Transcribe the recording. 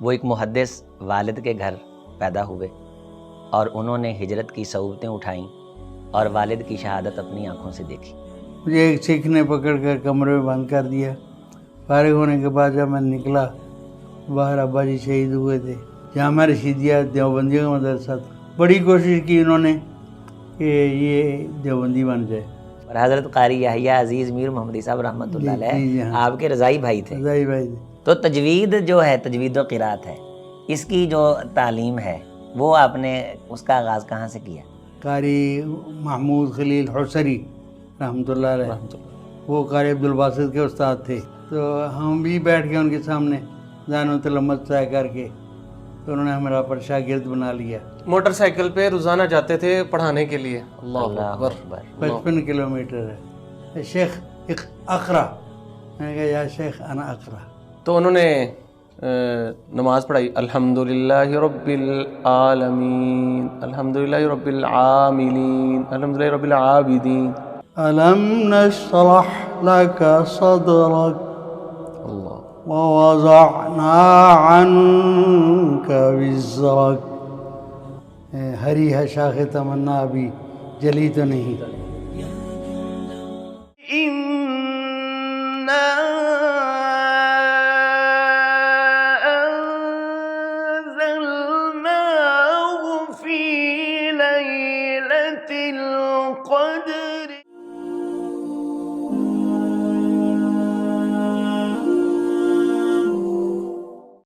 وہ ایک محدث والد کے گھر پیدا ہوئے اور انہوں نے ہجرت کی صعوبتیں اٹھائیں اور والد کی شہادت اپنی آنکھوں سے دیکھی۔ مجھے ایک سکھ نے پکڑ کر کمرے میں بند کر دیا۔ فارغ ہونے کے بعد جب میں نکلا، باہر ابا جی شہید ہوئے تھے۔ جامعہ رشیدیہ دیوبندیوں کا مدرسہ تھا۔ بڑی کوشش کی انہوں نے کہ یہ دیوبندی بن جائے۔ اور حضرت قاری یحییٰ عزیز میر محمدی صاحب رحمۃ اللہ علیہ ہاں، آپ کے رضائی بھائی تھے۔ رضائی بھائی تھے۔ تو تجوید جو ہے، تجوید و قرات ہے، اس کی جو تعلیم ہے وہ آپ نے اس کا آغاز کہاں سے کیا؟ قاری محمود خلیل حسری رحمۃ اللہ علیہ، وہ قاری عبدالباسط کے استاد تھے۔ تو ہم بھی بیٹھ کے ان کے سامنے ذہن و تلمت طے کر کے تو انہوں نے ہمارا پر شاگرد بنا لیا۔ موٹر سائیکل پہ روزانہ جاتے تھے پڑھانے کے لیے۔ اللہ اکبر۔ 55 کلومیٹر ہے۔ شیخ اقرا، میں نے کہا یا شیخ انا اقرا۔ تو انہوں نے نماز پڑھائی، الحمدللہ رب العالمین، الحمدللہ رب العاملین، الحمدللہ رب العابدین۔ ألم نشرح لك صدرك اللہ ووضعنا عنك وزرك۔ ہری ہے شاخ تمنا، ابھی جلی تو نہیں۔ اِنَّا أَنزَلْنَاهُ فِي لَيْلَةِ الْقَدْرِ